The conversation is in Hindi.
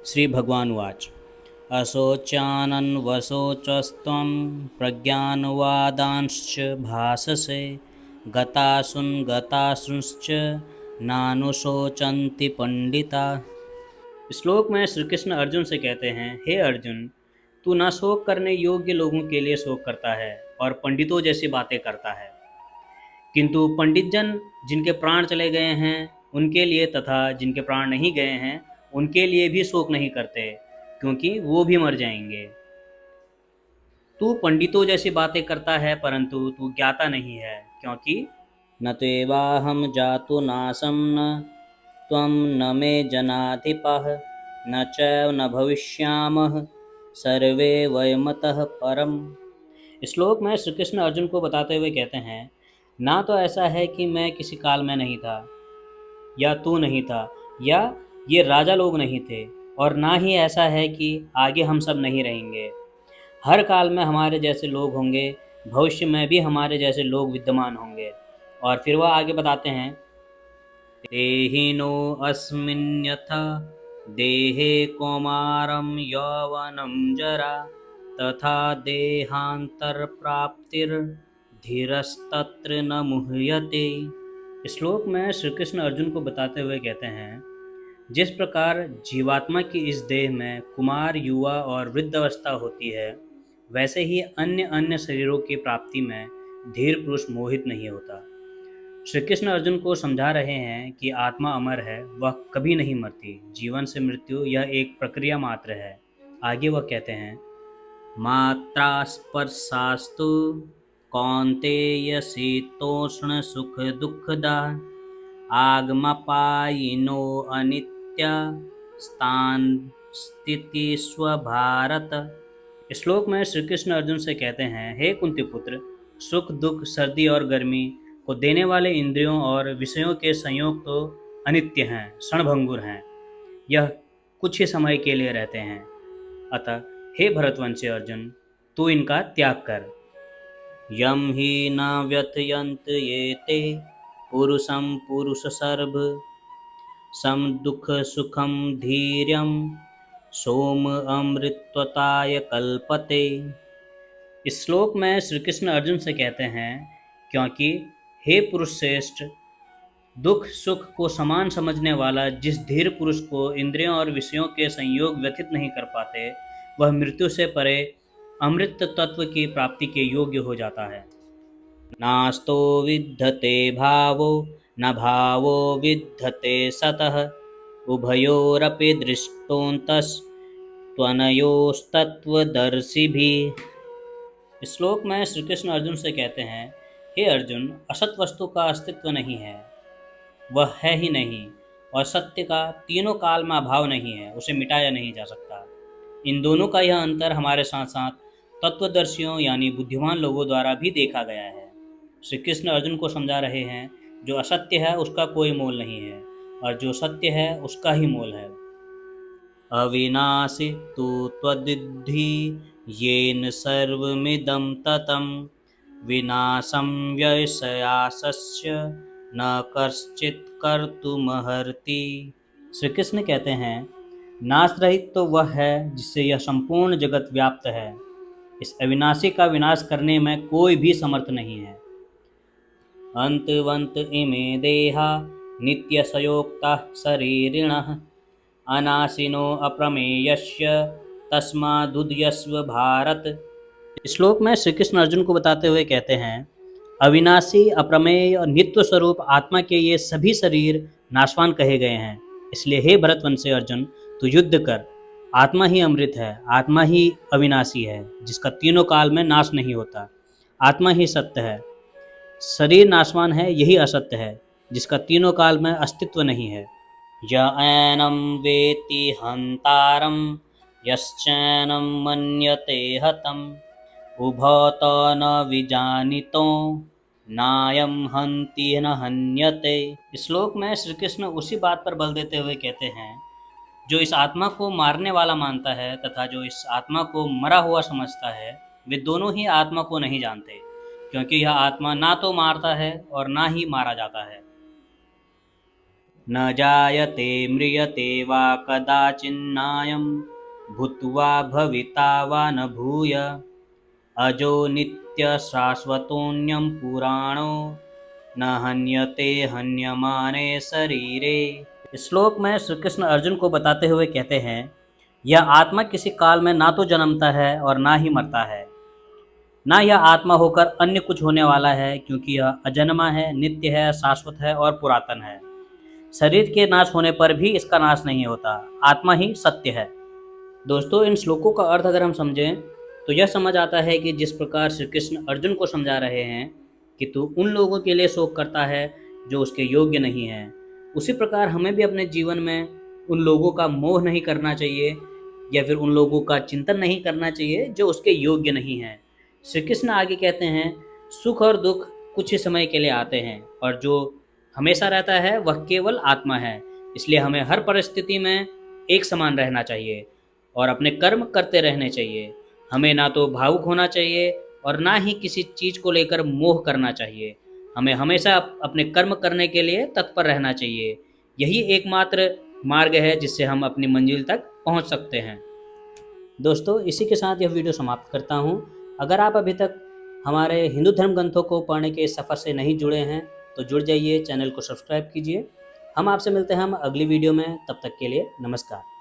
श्री भगवानुवाच अशोच्यानन्वशोचस्त्वं प्रज्ञानवादांश्च भाससे गतासूंश्च नानुशोचन्ति पंडिता। श्लोक में श्री कृष्ण अर्जुन से कहते हैं, हे अर्जुन, तू न शोक करने योग्य लोगों के लिए शोक करता है और पंडितों जैसी बातें करता है, किंतु पंडितजन जिनके प्राण चले गए हैं उनके लिए तथा जिनके प्राण नहीं गए हैं उनके लिए भी शोक नहीं करते, क्योंकि वो भी मर जाएंगे। तू पंडितों जैसी बातें करता है परंतु तू ज्ञाता नहीं है, क्योंकि न तेवाहम जातु नासम न त्वं न मे जनाधिपः न च न भविष्यामः सर्वे वयमतः परम। श्लोक में श्री कृष्ण अर्जुन को बताते हुए कहते हैं, ना तो ऐसा है कि मैं किसी काल में नहीं था या तू नहीं था या ये राजा लोग नहीं थे, और ना ही ऐसा है कि आगे हम सब नहीं रहेंगे। हर काल में हमारे जैसे लोग होंगे, भविष्य में भी हमारे जैसे लोग विद्यमान होंगे। और फिर वह आगे बताते हैं, देहिनो अस्मिन्यथा देहे कौमारं यौवनं जरा तथा देहांतर प्राप्तिर्धीरस्तत्र न मुह्यते। श्लोक में श्री कृष्ण अर्जुन को बताते हुए कहते हैं, जिस प्रकार जीवात्मा की इस देह में कुमार, युवा और वृद्ध अवस्था होती है, वैसे ही अन्य अन्य शरीरों की प्राप्ति में धीर पुरुष मोहित नहीं होता। श्री कृष्ण अर्जुन को समझा रहे हैं कि आत्मा अमर है, वह कभी नहीं मरती। जीवन से मृत्यु यह एक प्रक्रिया मात्र है। आगे वह कहते हैं, मात्रा स्पर्शास्तु कौन्तेय शीतोष्ण सुख दुःखदा आगमपायिनो अनित्या स्थान स्थिति स्वभारत। श्लोक में श्री कृष्ण अर्जुन से कहते हैं, हे कुंती पुत्र, सुख दुख, सर्दी और गर्मी को देने वाले इंद्रियों और विषयों के संयोग तो अनित्य हैं, क्षणभंगुर हैं। यह कुछ ही समय के लिए रहते हैं। अतः हे भरतवंशी अर्जुन, तू इनका त्याग कर। यम ही न व्यथयन्त ये ते पुरुषं पुरुषसर्भ सम दुख सुखम धीर्यम सोम अमृतत्वाय कल्पते। इस श्लोक में श्री कृष्ण अर्जुन से कहते हैं, क्योंकि हे पुरुष श्रेष्ठ, दुख सुख को समान समझने वाला जिस धीर पुरुष को इंद्रियों और विषयों के संयोग व्यथित नहीं कर पाते, वह मृत्यु से परे अमृत तत्व की प्राप्ति के योग्य हो जाता है। नास्तो विद्यते भावो न भावो विद्यते सतः उभयोरपि दृष्टोन्तस् त्वनयोस्तत्वदर्शिभिः। श्लोक में श्री कृष्ण अर्जुन से कहते हैं, हे अर्जुन, असत वस्तु का अस्तित्व नहीं है, वह है ही नहीं, और सत्य का तीनों काल में अभाव नहीं है, उसे मिटाया नहीं जा सकता। इन दोनों का यह अंतर हमारे साथ साथ तत्वदर्शियों यानी बुद्धिमान लोगों द्वारा भी देखा गया है। श्री कृष्ण अर्जुन को समझा रहे हैं, जो असत्य है उसका कोई मोल नहीं है, और जो सत्य है उसका ही मोल है। अविनाशी तु त्वद्विद्धि येन सर्वमिदं ततं विनाशं व्यवसायस्य न कश्चित् कर्तुमर्हति। श्री कृष्ण कहते हैं, नाश रहित तो वह है जिससे यह संपूर्ण जगत व्याप्त है। इस अविनाशी का विनाश करने में कोई भी समर्थ नहीं है। अंतवंत इमे देहा नित्यसयोक्ता शरीरिणः अनाशिनो अप्रमेयस्य तस्मादुद्यस्व भारत। श्लोक में श्री कृष्ण अर्जुन को बताते हुए कहते हैं, अविनाशी, अप्रमेय और नित्य स्वरूप आत्मा के ये सभी शरीर नाशवान कहे गए हैं। इसलिए हे भरतवंशी अर्जुन, तू युद्ध कर। आत्मा ही अमृत है, आत्मा ही अविनाशी है, जिसका तीनों काल में नाश नहीं होता। आत्मा ही सत्य है। शरीर नाशवान है, यही असत्य है, जिसका तीनों काल में अस्तित्व नहीं है। य एनं वेत्ति हन्तारं यश्चैनं मन्यते हतम् उभौत न विजानितो नायं हन्ति न हन्यते। श्लोक में श्री कृष्ण उसी बात पर बल देते हुए कहते हैं, जो इस आत्मा को मारने वाला मानता है तथा जो इस आत्मा को मरा हुआ समझता है, वे दोनों ही आत्मा को नहीं जानते, क्योंकि यह आत्मा ना तो मारता है और ना ही मारा जाता है। न जायते म्रियते वा कदाचिन्नायं भूत्वा भविता वा न भूय अजो नित्यशाश्वतोऽन्यं पुराणो न हन्यते हन्यमाने शरीरे। इस श्लोक में श्री कृष्ण अर्जुन को बताते हुए कहते हैं, यह आत्मा किसी काल में ना तो जन्मता है और ना ही मरता है, ना यह आत्मा होकर अन्य कुछ होने वाला है, क्योंकि यह अजन्मा है, नित्य है, शाश्वत है और पुरातन है। शरीर के नाश होने पर भी इसका नाश नहीं होता, आत्मा ही सत्य है। दोस्तों, इन श्लोकों का अर्थ अगर हम समझें तो यह समझ आता है कि जिस प्रकार श्री कृष्ण अर्जुन को समझा रहे हैं कि तू उन लोगों के लिए शोक करता है जो उसके योग्य नहीं हैं, उसी प्रकार हमें भी अपने जीवन में उन लोगों का मोह नहीं करना चाहिए या फिर उन लोगों का चिंतन नहीं करना चाहिए जो उसके योग्य नहीं हैं। श्री कृष्ण आगे कहते हैं, सुख और दुख कुछ ही समय के लिए आते हैं और जो हमेशा रहता है वह केवल आत्मा है। इसलिए हमें हर परिस्थिति में एक समान रहना चाहिए और अपने कर्म करते रहने चाहिए। हमें ना तो भावुक होना चाहिए और ना ही किसी चीज़ को लेकर मोह करना चाहिए। हमें हमेशा अपने कर्म करने के लिए तत्पर रहना चाहिए। यही एकमात्र मार्ग है जिससे हम अपनी मंजिल तक पहुंच सकते हैं। दोस्तों, इसी के साथ यह वीडियो समाप्त करता हूं। अगर आप अभी तक हमारे हिंदू धर्म ग्रंथों को पढ़ने के सफ़र से नहीं जुड़े हैं तो जुड़ जाइए, चैनल को सब्सक्राइब कीजिए। हम आपसे मिलते हैं हम अगली वीडियो में, तब तक के लिए नमस्कार।